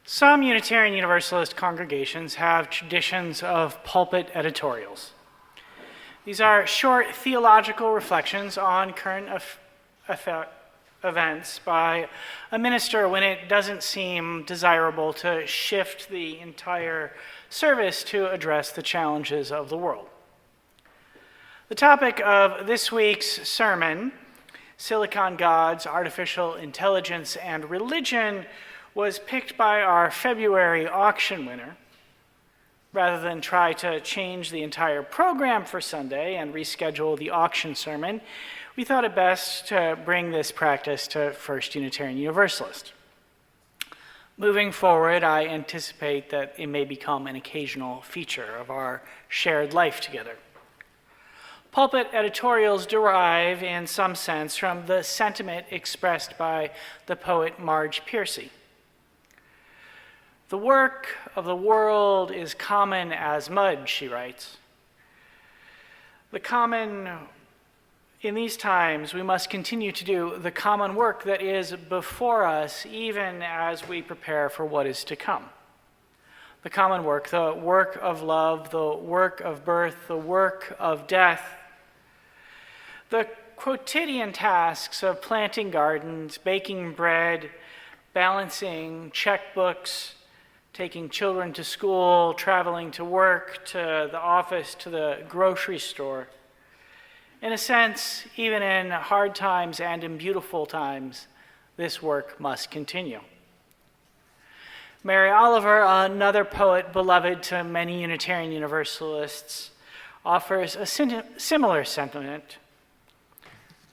Some Unitarian Universalist congregations have traditions of pulpit editorials. These are short theological reflections on current events by a minister when it doesn't seem desirable to shift the entire service to address the challenges of the world. The topic of this week's sermon, Silicon Gods, Artificial Intelligence, and Religion, was picked by our February auction winner. Rather than try to change the entire program for Sunday and reschedule the auction sermon, we thought it best to bring this practice to First Unitarian Universalist. Moving forward, I anticipate that it may become an occasional feature of our shared life together. Pulpit editorials derive, in some sense, from the sentiment expressed by the poet Marge Piercy. The work of the world is common as mud, she writes. In these times, we must continue to do the common work that is before us, even as we prepare for what is to come. The common work, the work of love, the work of birth, the work of death, the quotidian tasks of planting gardens, baking bread, balancing checkbooks, taking children to school, traveling to work, to the office, to the grocery store. In a sense, even in hard times and in beautiful times, this work must continue. Mary Oliver, another poet beloved to many Unitarian Universalists, offers a similar sentiment.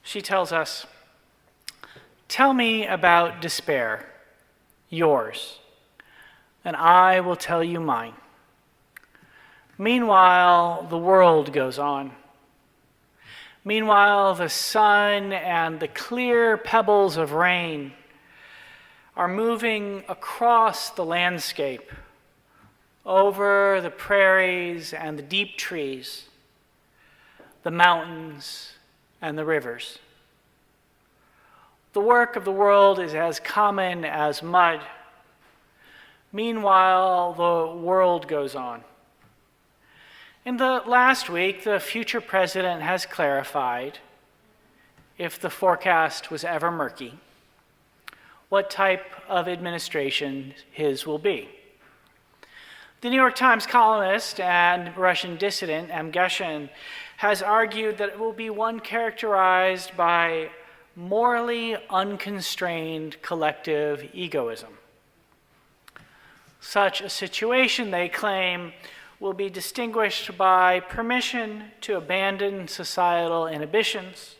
She tells us, "Tell me about despair, yours, and I will tell you mine. Meanwhile, the world goes on. Meanwhile, the sun and the clear pebbles of rain are moving across the landscape, over the prairies and the deep trees, the mountains and the rivers. The work of the world is as common as mud. Meanwhile, the world goes on." In the last week, the future president has clarified, if the forecast was ever murky, what type of administration his will be. The New York Times columnist and Russian dissident M. Geshen has argued that it will be one characterized by morally unconstrained collective egoism. Such a situation, they claim, will be distinguished by permission to abandon societal inhibitions,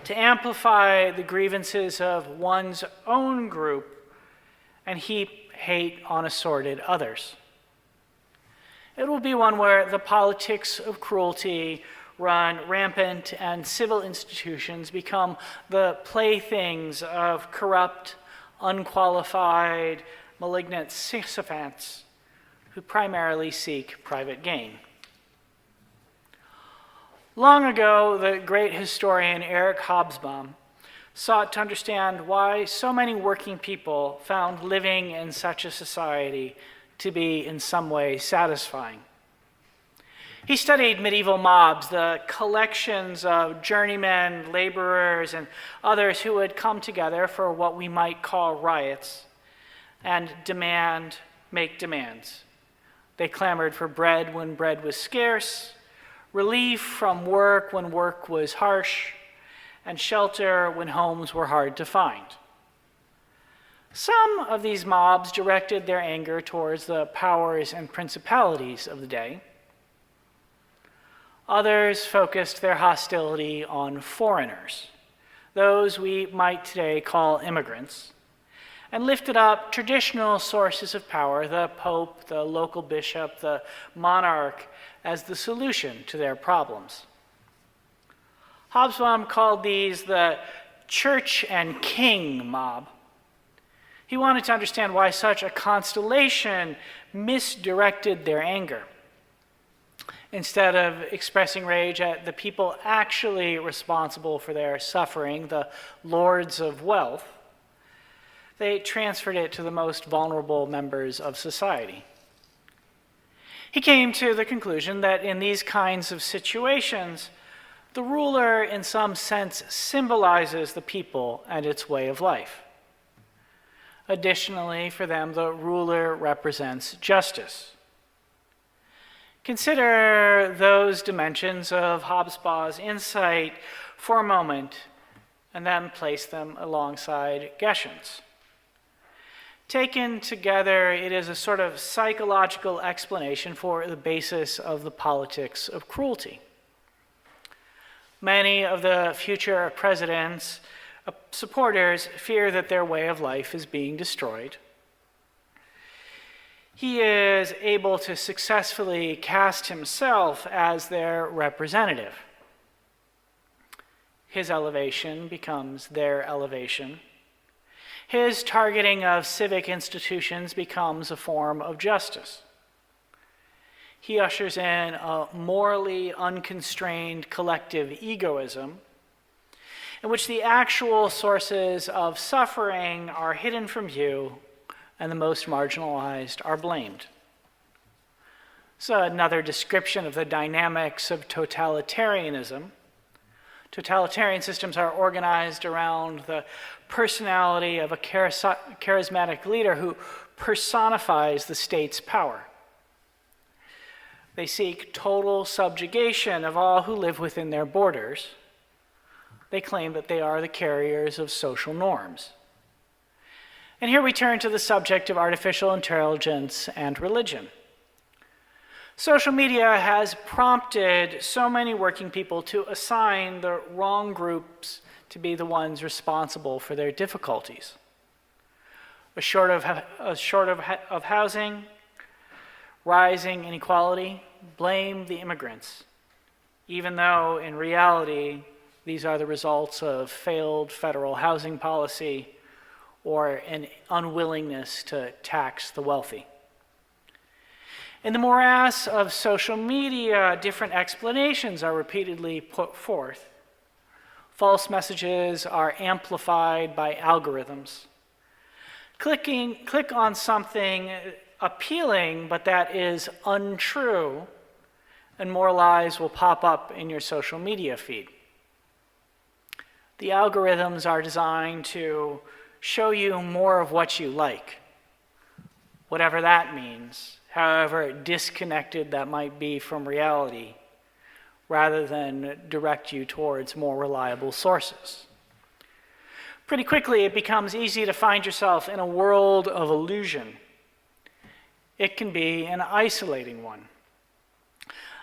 to amplify the grievances of one's own group, and heap hate on assorted others. It will be one where the politics of cruelty run rampant and civil institutions become the playthings of corrupt, unqualified, malignant sycophants who primarily seek private gain. Long ago, the great historian Eric Hobsbawm sought to understand why so many working people found living in such a society to be in some way satisfying. He studied medieval mobs, the collections of journeymen, laborers, and others who would come together for what we might call riots and make demands. They clamored for bread when bread was scarce, relief from work when work was harsh, and shelter when homes were hard to find. Some of these mobs directed their anger towards the powers and principalities of the day. Others focused their hostility on foreigners, those we might today call immigrants, and lifted up traditional sources of power, the Pope, the local bishop, the monarch, as the solution to their problems. Hobsbawm called these the church and king mob. He wanted to understand why such a constellation misdirected their anger. Instead of expressing rage at the people actually responsible for their suffering, the lords of wealth, they transferred it to the most vulnerable members of society. He came to the conclusion that in these kinds of situations, the ruler in some sense symbolizes the people and its way of life. Additionally, for them, the ruler represents justice. Consider those dimensions of Hobsbawm's insight for a moment and then place them alongside Geshen's. Taken together, it is a sort of psychological explanation for the basis of the politics of cruelty. Many of the future president's supporters fear that their way of life is being destroyed. He is able to successfully cast himself as their representative. His elevation becomes their elevation. His targeting of civic institutions becomes a form of justice. He ushers in a morally unconstrained collective egoism in which the actual sources of suffering are hidden from view and the most marginalized are blamed. So another description of the dynamics of totalitarianism. Totalitarian systems are organized around the personality of a charismatic leader who personifies the state's power. They seek total subjugation of all who live within their borders. They claim that they are the carriers of social norms. And here we turn to the subject of artificial intelligence and religion. Social media has prompted so many working people to assign the wrong groups to be the ones responsible for their difficulties. A short of housing, rising inequality, blame the immigrants, even though in reality these are the results of failed federal housing policy or an unwillingness to tax the wealthy. In the morass of social media, different explanations are repeatedly put forth. False messages are amplified by algorithms. Click on something appealing, but that is untrue, and more lies will pop up in your social media feed. The algorithms are designed to show you more of what you like, whatever that means, however disconnected that might be from reality, rather than direct you towards more reliable sources. Pretty quickly, it becomes easy to find yourself in a world of illusion. It can be an isolating one.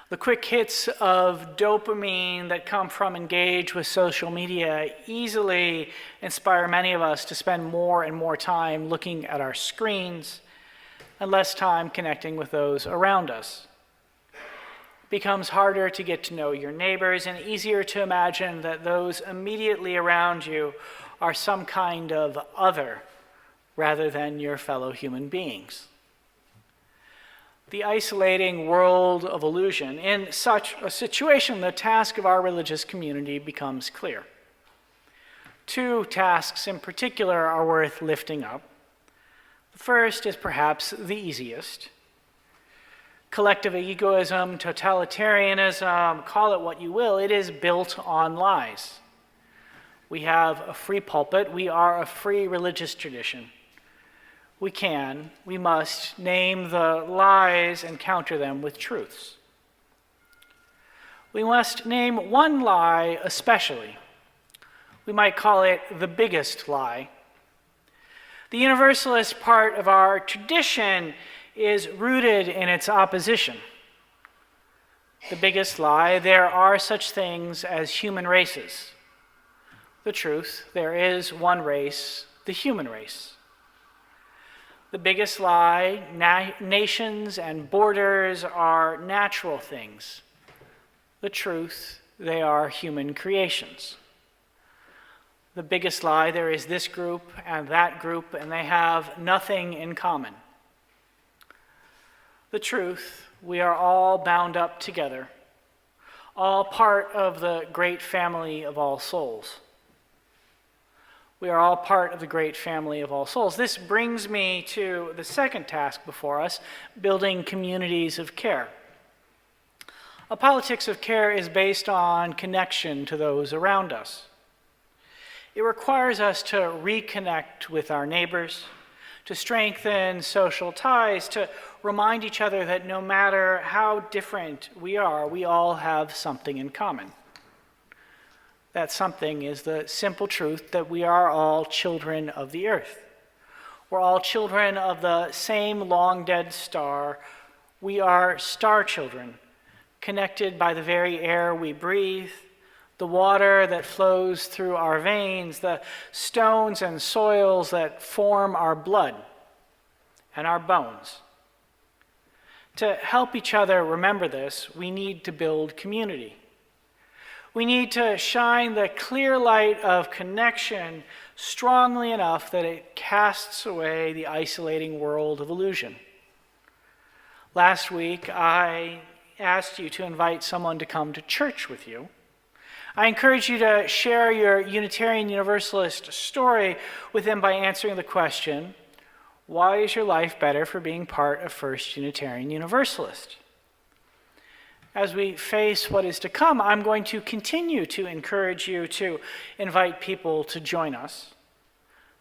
The quick hits of dopamine that come from engage with social media easily inspire many of us to spend more and more time looking at our screens and less time connecting with those around us. It becomes harder to get to know your neighbors and easier to imagine that those immediately around you are some kind of other rather than your fellow human beings. The isolating world of illusion. In such a situation, the task of our religious community becomes clear. Two tasks in particular are worth lifting up. The first is perhaps the easiest. Collective egoism, totalitarianism, call it what you will, it is built on lies. We have a free pulpit. We are a free religious tradition. We must name the lies and counter them with truths. We must name one lie especially. We might call it the biggest lie. The Universalist part of our tradition is rooted in its opposition. The biggest lie: there are such things as human races. The truth: there is one race, the human race. The biggest lie: nations and borders are natural things. The truth: they are human creations. The biggest lie: there is this group and that group, and they have nothing in common. The truth: we are all bound up together, all part of the great family of all souls. We are all part of the great family of all souls. This brings me to the second task before us, building communities of care. A politics of care is based on connection to those around us. It requires us to reconnect with our neighbors, to strengthen social ties, to remind each other that no matter how different we are, we all have something in common. That something is the simple truth that we are all children of the earth. We're all children of the same long-dead star. We are star children, connected by the very air we breathe, the water that flows through our veins, the stones and soils that form our blood and our bones. To help each other remember this, we need to build community. We need to shine the clear light of connection strongly enough that it casts away the isolating world of illusion. Last week, I asked you to invite someone to come to church with you. I encourage you to share your Unitarian Universalist story with them by answering the question, why is your life better for being part of First Unitarian Universalist? As we face what is to come, I'm going to continue to encourage you to invite people to join us.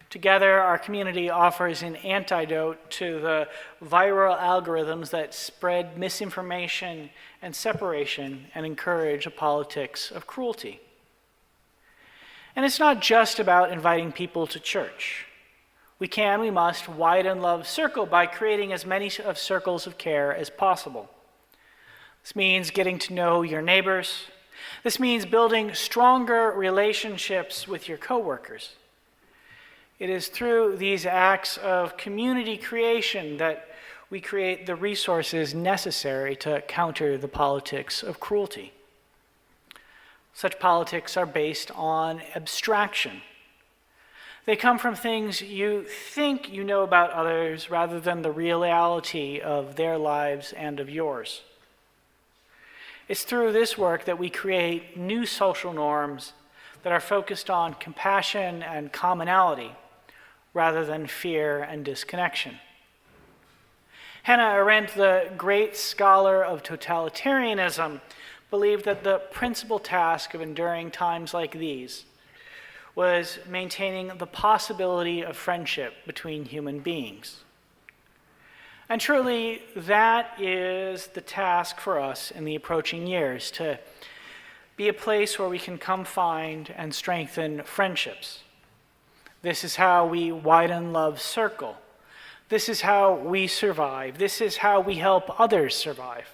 Together, our community offers an antidote to the viral algorithms that spread misinformation and separation and encourage a politics of cruelty. And it's not just about inviting people to church. We must widen love's circle by creating as many of circles of care as possible. This means getting to know your neighbors. This means building stronger relationships with your coworkers. It is through these acts of community creation that we create the resources necessary to counter the politics of cruelty. Such politics are based on abstraction. They come from things you think you know about others rather than the reality of their lives and of yours. It's through this work that we create new social norms that are focused on compassion and commonality rather than fear and disconnection. Hannah Arendt, the great scholar of totalitarianism, believed that the principal task of enduring times like these was maintaining the possibility of friendship between human beings. And truly, that is the task for us in the approaching years, to be a place where we can come find and strengthen friendships. This is how we widen love's circle. This is how we survive. This is how we help others survive.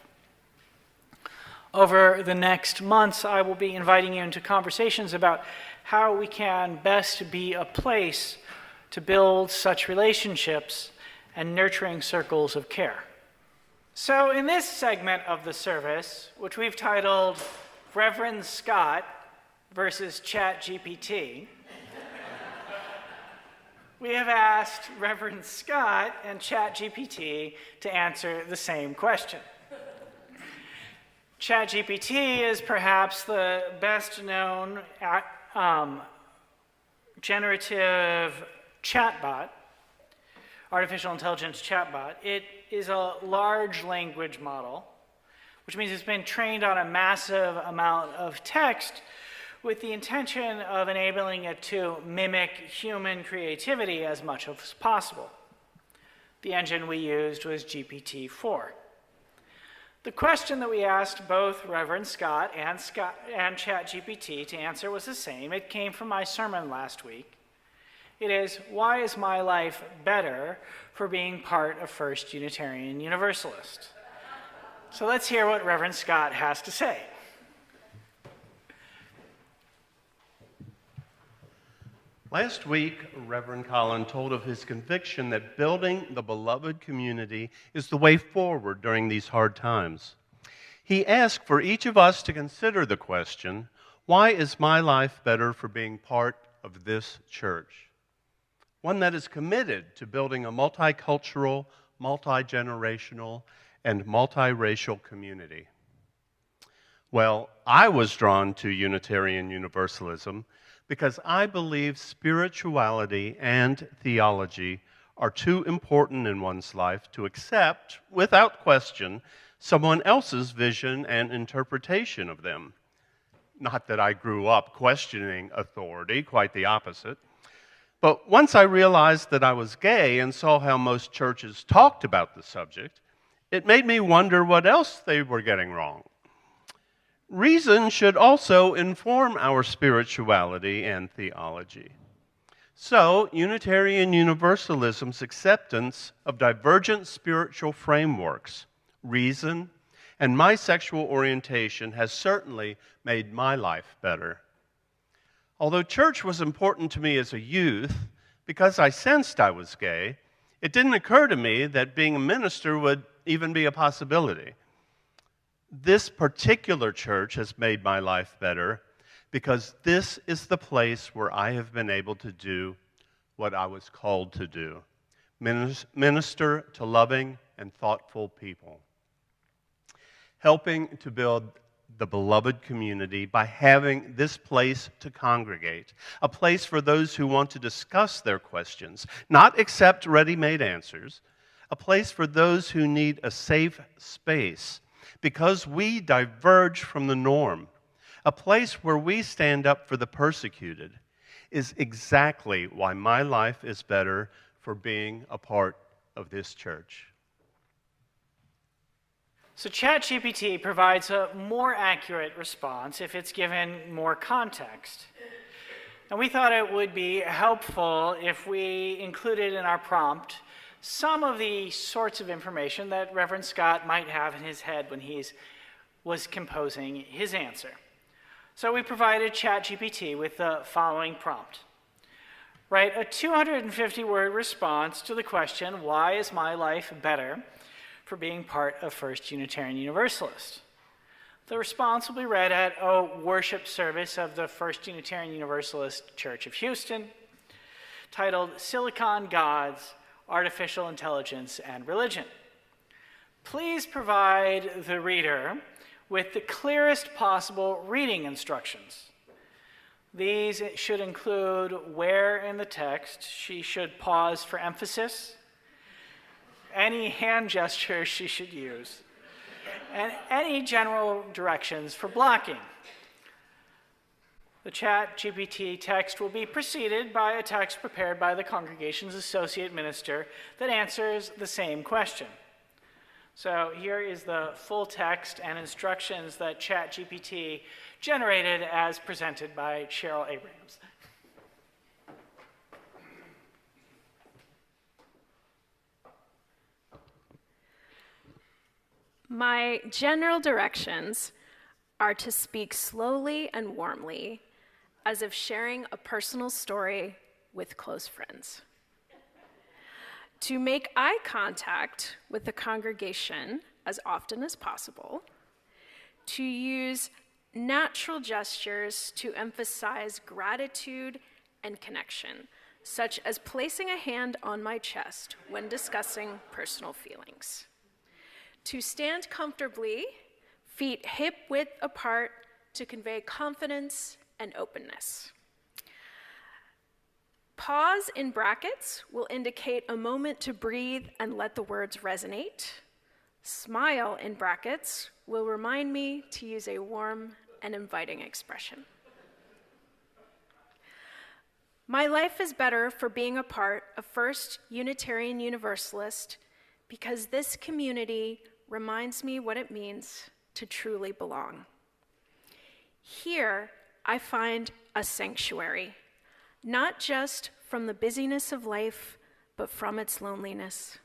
Over the next months, I will be inviting you into conversations about how we can best be a place to build such relationships and nurturing circles of care. So in this segment of the service, which we've titled Reverend Scott versus ChatGPT, we have asked Reverend Scott and ChatGPT to answer the same question. ChatGPT is perhaps the best known generative chatbot, artificial intelligence chatbot. It is a large language model, which means it's been trained on a massive amount of text with the intention of enabling it to mimic human creativity as much as possible. The engine we used was GPT-4. The question that we asked both Reverend Scott and ChatGPT to answer was the same. It came from my sermon last week. It is, why is my life better for being part of First Unitarian Universalist? So let's hear what Reverend Scott has to say. Last week, Reverend Colin told of his conviction that building the beloved community is the way forward during these hard times. He asked for each of us to consider the question, why is my life better for being part of this church? One that is committed to building a multicultural, multi-generational, and multiracial community. Well, I was drawn to Unitarian Universalism because I believe spirituality and theology are too important in one's life to accept, without question, someone else's vision and interpretation of them. Not that I grew up questioning authority, quite the opposite. But once I realized that I was gay and saw how most churches talked about the subject, it made me wonder what else they were getting wrong. Reason should also inform our spirituality and theology. So, Unitarian Universalism's acceptance of divergent spiritual frameworks, reason, and my sexual orientation has certainly made my life better. Although church was important to me as a youth, because I sensed I was gay, it didn't occur to me that being a minister would even be a possibility. This particular church has made my life better because this is the place where I have been able to do what I was called to do, minister to loving and thoughtful people, helping to build the beloved community by having this place to congregate, a place for those who want to discuss their questions, not accept ready-made answers, a place for those who need a safe space because we diverge from the norm, a place where we stand up for the persecuted, is exactly why my life is better for being a part of this church. So ChatGPT provides a more accurate response if it's given more context. And we thought it would be helpful if we included in our prompt some of the sorts of information that Reverend Scott might have in his head when he was composing his answer. So we provided ChatGPT with the following prompt. Write a 250-word response to the question, why is my life better for being part of First Unitarian Universalist? The response will be read at a worship service of the First Unitarian Universalist Church of Houston, titled Silicon Gods, Artificial Intelligence and Religion. Please provide the reader with the clearest possible reading instructions. These should include where in the text she should pause for emphasis, any hand gestures she should use, and any general directions for blocking. The ChatGPT text will be preceded by a text prepared by the congregation's associate minister that answers the same question. So here is the full text and instructions that ChatGPT generated as presented by Cheryl Abrams. My general directions are to speak slowly and warmly, as if sharing a personal story with close friends. To make eye contact with the congregation as often as possible. To use natural gestures to emphasize gratitude and connection, such as placing a hand on my chest when discussing personal feelings. To stand comfortably, feet hip-width apart to convey confidence and openness. Pause in brackets will indicate a moment to breathe and let the words resonate. Smile in brackets will remind me to use a warm and inviting expression. My life is better for being a part of First Unitarian Universalist because this community reminds me what it means to truly belong. Here, I find a sanctuary, not just from the busyness of life, but from its loneliness.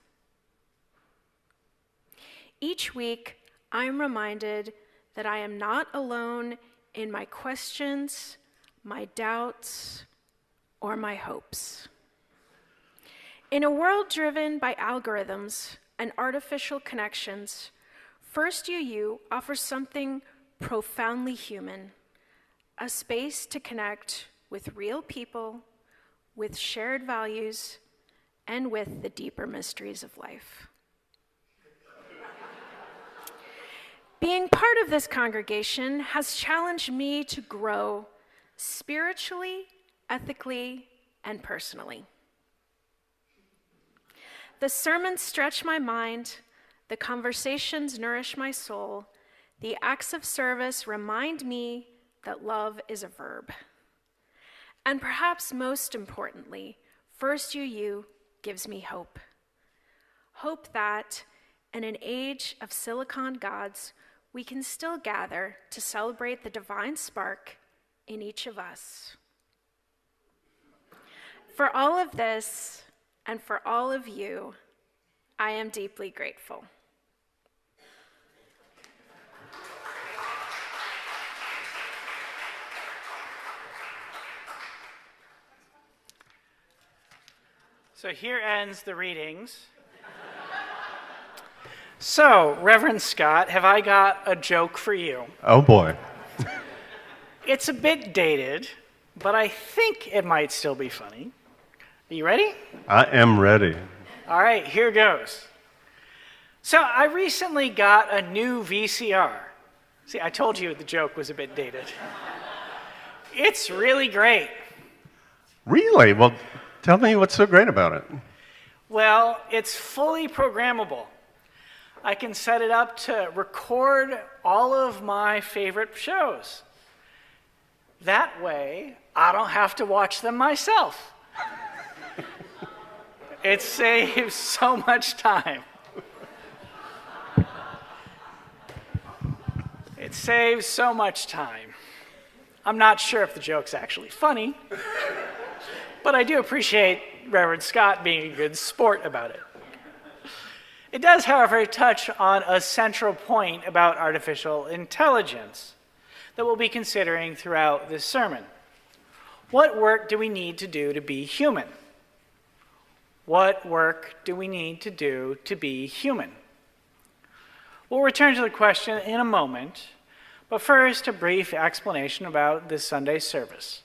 Each week, I'm reminded that I am not alone in my questions, my doubts, or my hopes. In a world driven by algorithms and artificial connections, FIRSTUU offers something profoundly human, a space to connect with real people, with shared values, and with the deeper mysteries of life. Being part of this congregation has challenged me to grow spiritually ethically, and personally. The sermons stretch my mind, the conversations nourish my soul, the acts of service remind me that love is a verb. And perhaps most importantly, FIRSTUU gives me hope. Hope that in an age of silicon gods, we can still gather to celebrate the divine spark in each of us. For all of this, and for all of you, I am deeply grateful. So here ends the readings. So, Reverend Scott, have I got a joke for you? Oh boy. It's a bit dated, but I think it might still be funny. Are you ready? I am ready. All right, here goes. So I recently got a new VCR. See, I told you the joke was a bit dated. It's really great. Really? Well, tell me what's so great about it. Well, it's fully programmable. I can set it up to record all of my favorite shows. That way, I don't have to watch them myself. It saves so much time. It saves so much time. I'm not sure if the joke's actually funny, but I do appreciate Reverend Scott being a good sport about it. It does, however, touch on a central point about artificial intelligence that we'll be considering throughout this sermon. What work do we need to do to be human? What work do we need to do to be human? We'll return to the question in a moment, but first a brief explanation about this Sunday's service.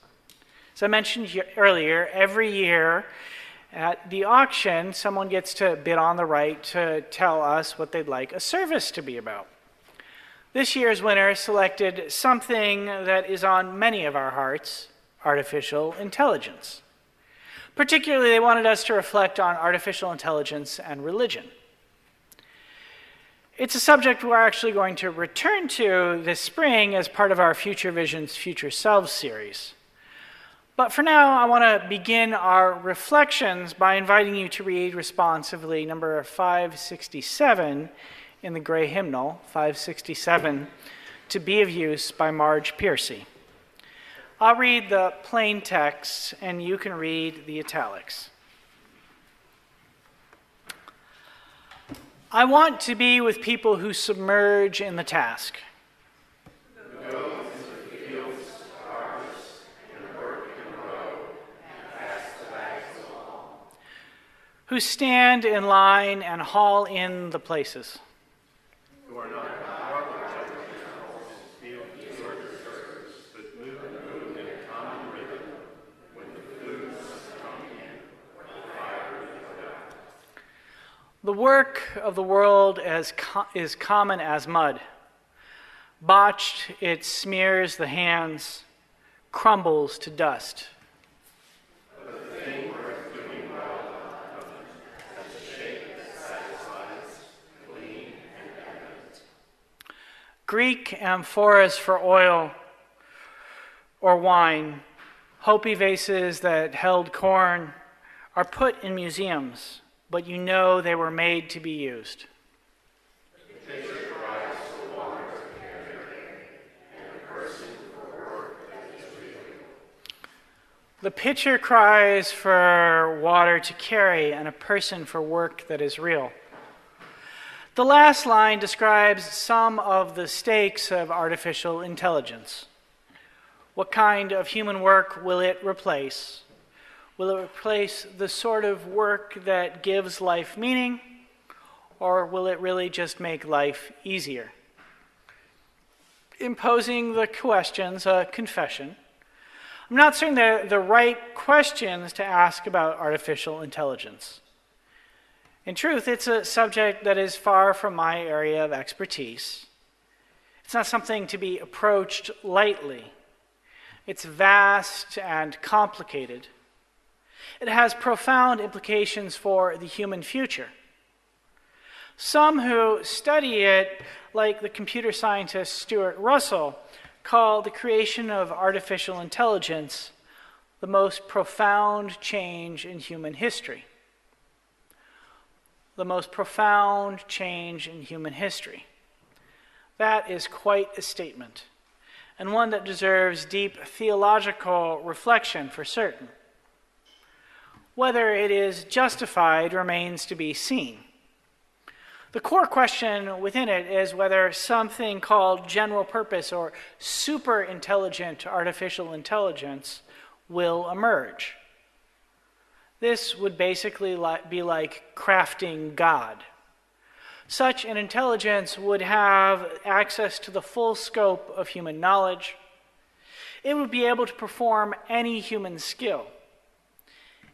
As I mentioned earlier, every year at the auction, someone gets to bid on the right to tell us what they'd like a service to be about. This year's winner selected something that is on many of our hearts, artificial intelligence. Particularly, they wanted us to reflect on artificial intelligence and religion. It's a subject we're actually going to return to this spring as part of our Future Visions, Future Selves series. But for now, I want to begin our reflections by inviting you to read responsively number 567 in the gray hymnal, 567, To Be of Use by Marge Piercy. I'll read the plain text, and you can read the italics. I want to be with people who submerge in the task. Who stand in line and haul in the places. Who are not but move in a common rhythm when the food is coming in or the fire is out. The work of the world is common as mud. Botched, it smears the hands, crumbles to dust. Greek amphoras for oil or wine, Hopi vases that held corn, are put in museums, but you know they were made to be used. The pitcher cries for water to carry and a person for work that is real. The last line describes some of the stakes of artificial intelligence. What kind of human work will it replace? Will it replace the sort of work that gives life meaning, or will it really just make life easier? Imposing the questions, a confession. I'm not saying they're the right questions to ask about artificial intelligence. In truth, it's a subject that is far from my area of expertise. It's not something to be approached lightly. It's vast and complicated. It has profound implications for the human future. Some who study it, like the computer scientist Stuart Russell, call the creation of artificial intelligence the most profound change in human history. The most profound change in human history. That is quite a statement, and one that deserves deep theological reflection for certain. Whether it is justified remains to be seen. The core question within it is whether something called general purpose or super intelligent artificial intelligence will emerge. This would basically be like crafting God. Such an intelligence would have access to the full scope of human knowledge. It would be able to perform any human skill.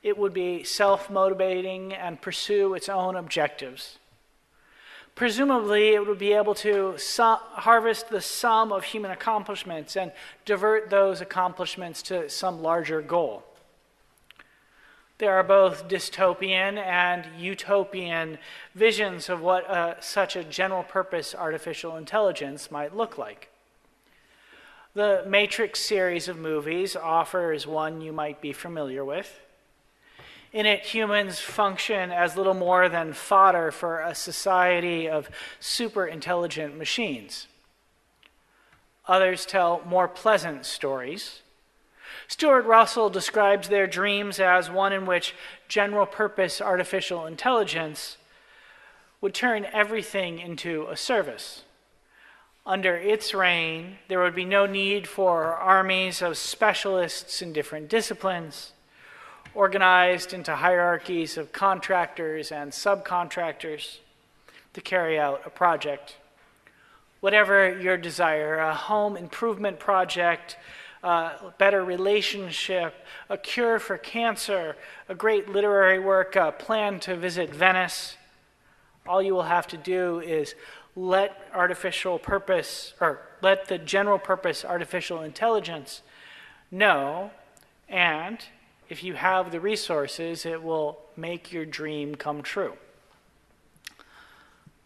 It would be self-motivating and pursue its own objectives. Presumably, it would be able to harvest the sum of human accomplishments and divert those accomplishments to some larger goal. There are both dystopian and utopian visions of what such a general-purpose artificial intelligence might look like. The Matrix series of movies offers one you might be familiar with. In it, humans function as little more than fodder for a society of super-intelligent machines. Others tell more pleasant stories. Stuart Russell describes their dreams as one in which general-purpose artificial intelligence would turn everything into a service. Under its reign, there would be no need for armies of specialists in different disciplines, organized into hierarchies of contractors and subcontractors to carry out a project. Whatever your desire, a home improvement project, a better relationship, a cure for cancer, a great literary work, a plan to visit Venice, all you will have to do is let the general purpose artificial intelligence know, and if you have the resources, it will make your dream come true.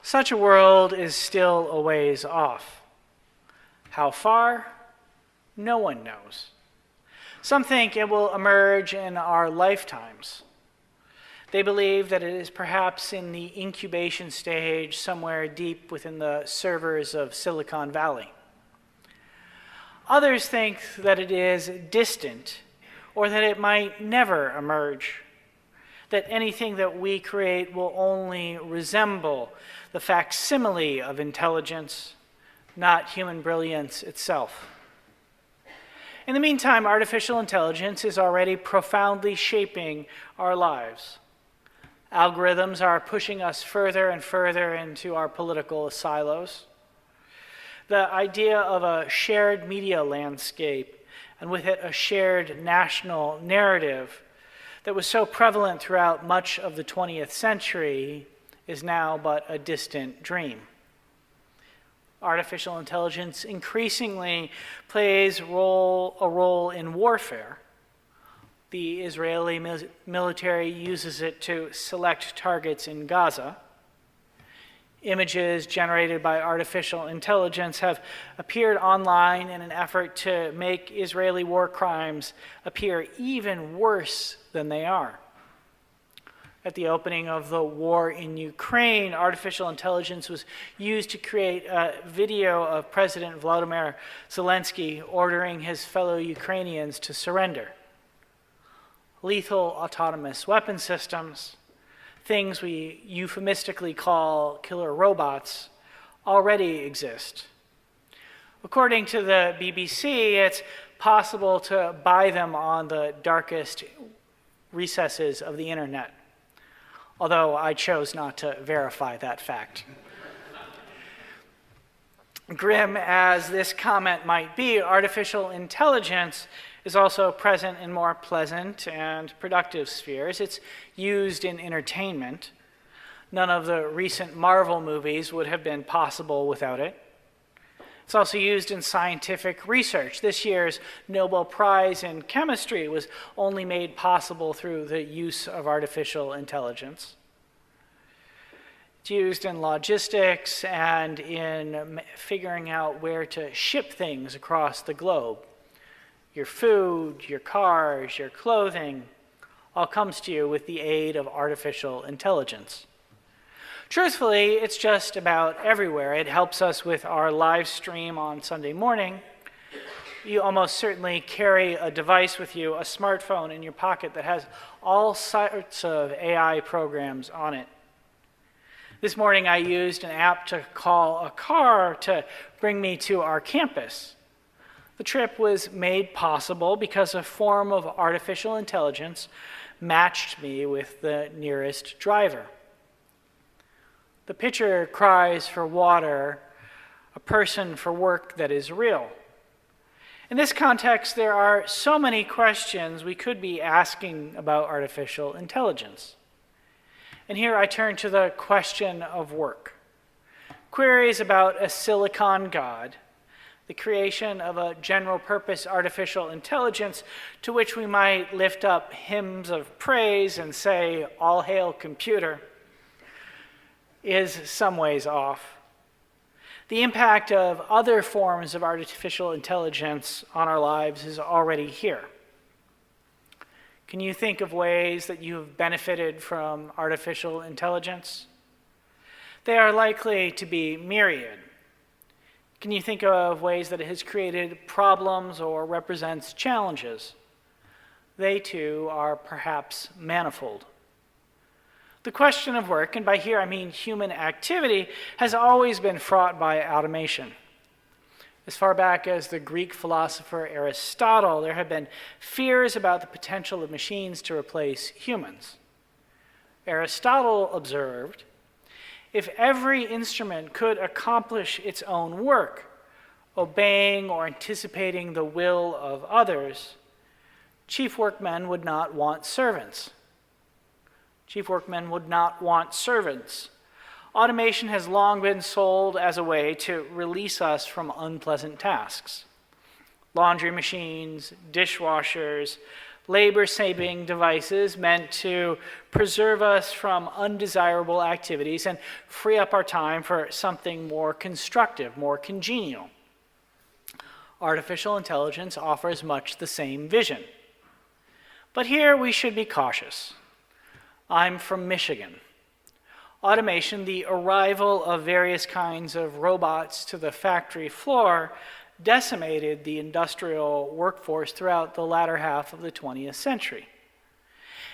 Such a world is still a ways off. How far? No one knows. Some think it will emerge in our lifetimes. They believe that it is perhaps in the incubation stage somewhere deep within the servers of Silicon Valley. Others think that it is distant, or that it might never emerge, that anything that we create will only resemble the facsimile of intelligence, not human brilliance itself. In the meantime, artificial intelligence is already profoundly shaping our lives. Algorithms are pushing us further and further into our political silos. The idea of a shared media landscape, and with it a shared national narrative that was so prevalent throughout much of the 20th century, is now but a distant dream. Artificial intelligence increasingly plays a role in warfare. The Israeli military uses it to select targets in Gaza. Images generated by artificial intelligence have appeared online in an effort to make Israeli war crimes appear even worse than they are. At the opening of the war in Ukraine, artificial intelligence was used to create a video of President Volodymyr Zelensky ordering his fellow Ukrainians to surrender. Lethal autonomous weapon systems, things we euphemistically call killer robots, already exist. According to the BBC, it's possible to buy them on the darkest recesses of the internet, although I chose not to verify that fact. Grim as this comment might be, artificial intelligence is also present in more pleasant and productive spheres. It's used in entertainment. None of the recent Marvel movies would have been possible without it. It's also used in scientific research. This year's Nobel Prize in Chemistry was only made possible through the use of artificial intelligence. It's used in logistics and in figuring out where to ship things across the globe. Your food, your cars, your clothing, all comes to you with the aid of artificial intelligence. Truthfully, it's just about everywhere. It helps us with our live stream on Sunday morning. You almost certainly carry a device with you, a smartphone in your pocket that has all sorts of AI programs on it. This morning I used an app to call a car to bring me to our campus. The trip was made possible because a form of artificial intelligence matched me with the nearest driver. The picture cries for water, a person for work that is real. In this context, there are so many questions we could be asking about artificial intelligence. And here I turn to the question of work. Queries about a silicon god, the creation of a general-purpose artificial intelligence to which we might lift up hymns of praise and say, "All hail computer," is some ways off. The impact of other forms of artificial intelligence on our lives is already here. Can you think of ways that you have benefited from artificial intelligence? They are likely to be myriad. Can you think of ways that it has created problems or represents challenges? They too are perhaps manifold. The question of work, and by here I mean human activity, has always been fraught by automation. As far back as the Greek philosopher Aristotle, there have been fears about the potential of machines to replace humans. Aristotle observed, if every instrument could accomplish its own work, obeying or anticipating the will of others, chief workmen would not want servants. Chief workmen would not want servants. Automation has long been sold as a way to release us from unpleasant tasks. Laundry machines, dishwashers, labor-saving devices meant to preserve us from undesirable activities and free up our time for something more constructive, more congenial. Artificial intelligence offers much the same vision. But here we should be cautious. I'm from Michigan. Automation, the arrival of various kinds of robots to the factory floor, decimated the industrial workforce throughout the latter half of the 20th century.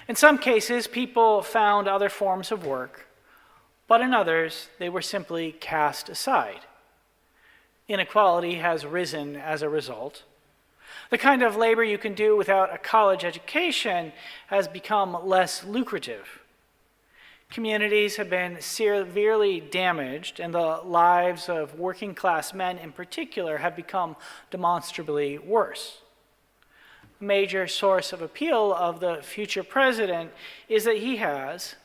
In some cases, people found other forms of work, but in others, they were simply cast aside. Inequality has risen as a result. The kind of labor you can do without a college education has become less lucrative. Communities have been severely damaged, and the lives of working class men in particular have become demonstrably worse. A major source of appeal of the future president is that he has,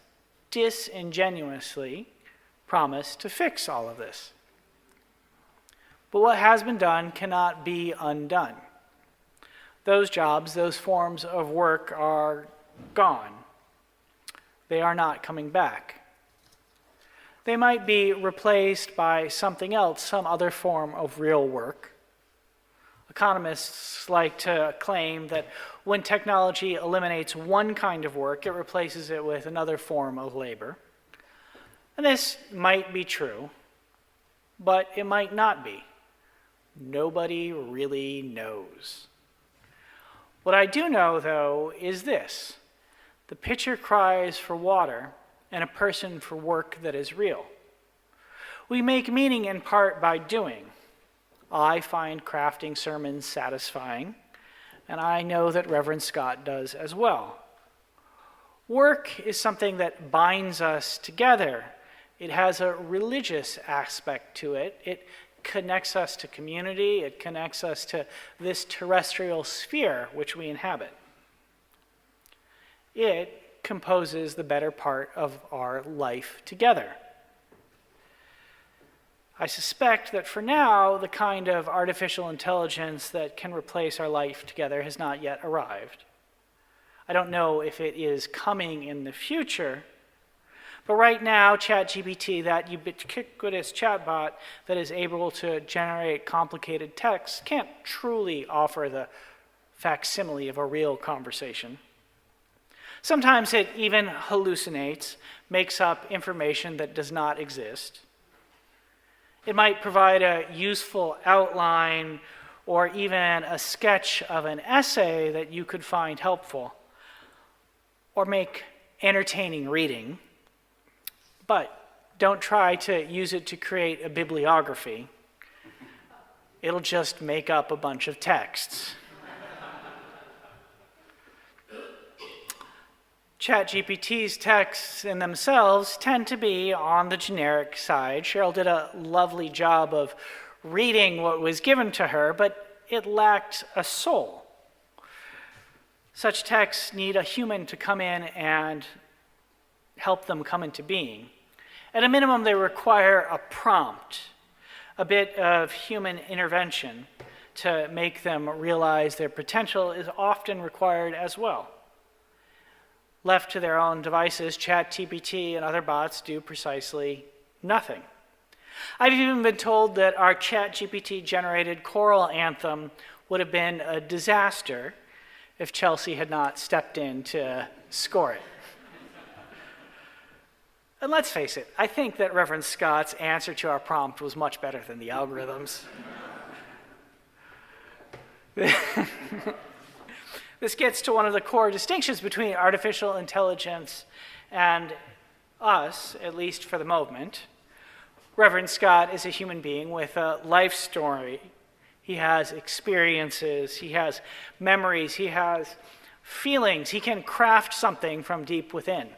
disingenuously, promised to fix all of this. But what has been done cannot be undone. Those jobs, those forms of work are gone. They are not coming back. They might be replaced by something else, some other form of real work. Economists like to claim that when technology eliminates one kind of work, it replaces it with another form of labor. And this might be true, but it might not be. Nobody really knows. What I do know, though, is this. The pitcher cries for water, and a person for work that is real. We make meaning in part by doing. I find crafting sermons satisfying, and I know that Reverend Scott does as well. Work is something that binds us together. It has a religious aspect to it. It connects us to community. It connects us to this terrestrial sphere which we inhabit. It composes the better part of our life together. I suspect that for now, the kind of artificial intelligence that can replace our life together has not yet arrived. I don't know if it is coming in the future, but right now, ChatGPT, that ubiquitous chatbot that is able to generate complicated text, can't truly offer the facsimile of a real conversation. Sometimes it even hallucinates, makes up information that does not exist. It might provide a useful outline or even a sketch of an essay that you could find helpful, or make entertaining reading. But don't try to use it to create a bibliography. It'll just make up a bunch of texts. ChatGPT's texts in themselves tend to be on the generic side. Cheryl did a lovely job of reading what was given to her, but it lacked a soul. Such texts need a human to come in and help them come into being. At a minimum, they require a prompt, a bit of human intervention to make them realize their potential is often required as well. Left to their own devices, ChatGPT and other bots do precisely nothing. I've even been told that our ChatGPT-generated choral anthem would have been a disaster if Chelsea had not stepped in to score it. And let's face it, I think that Reverend Scott's answer to our prompt was much better than the algorithms. This gets to one of the core distinctions between artificial intelligence and us, at least for the moment. Reverend Scott is a human being with a life story. He has experiences, he has memories, he has feelings. He can craft something from deep within.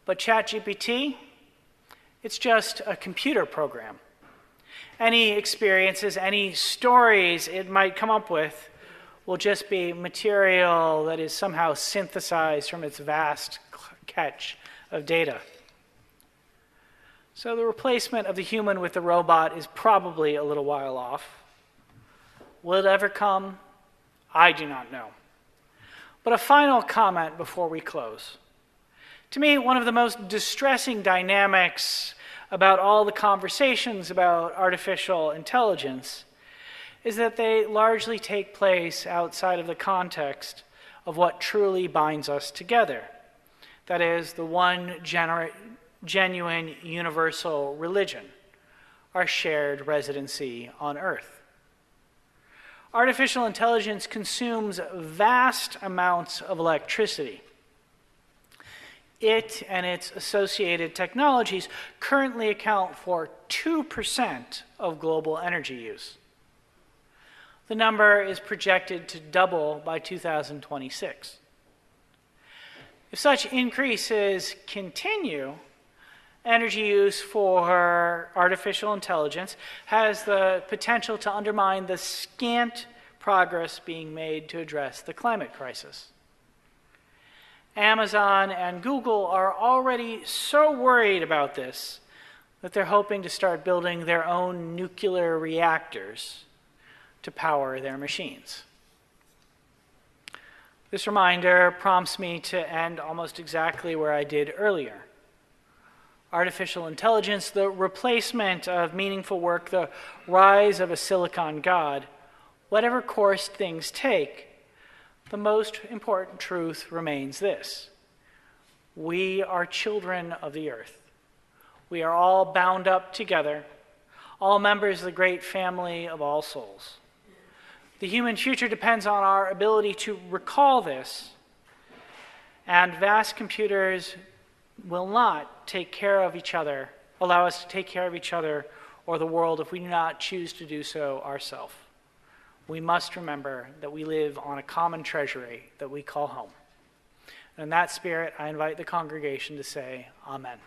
But ChatGPT, it's just a computer program. Any experiences, any stories it might come up with will just be material that is somehow synthesized from its vast catch of data. So the replacement of the human with the robot is probably a little while off. Will it ever come? I do not know. But a final comment before we close. To me, one of the most distressing dynamics about all the conversations about artificial intelligence is that they largely take place outside of the context of what truly binds us together. That is, the one genuine universal religion, our shared residency on Earth. Artificial intelligence consumes vast amounts of electricity. It and its associated technologies currently account for 2% of global energy use. The number is projected to double by 2026. If such increases continue, energy use for artificial intelligence has the potential to undermine the scant progress being made to address the climate crisis. Amazon and Google are already so worried about this that they're hoping to start building their own nuclear reactors to power their machines. This reminder prompts me to end almost exactly where I did earlier. Artificial intelligence, the replacement of meaningful work, the rise of a silicon god, whatever course things take, the most important truth remains this: we are children of the earth. We are all bound up together, all members of the great family of all souls. The human future depends on our ability to recall this, and vast computers will not take care of each other, allow us to take care of each other or the world if we do not choose to do so ourselves. We must remember that we live on a common treasury that we call home. And in that spirit, I invite the congregation to say, Amen.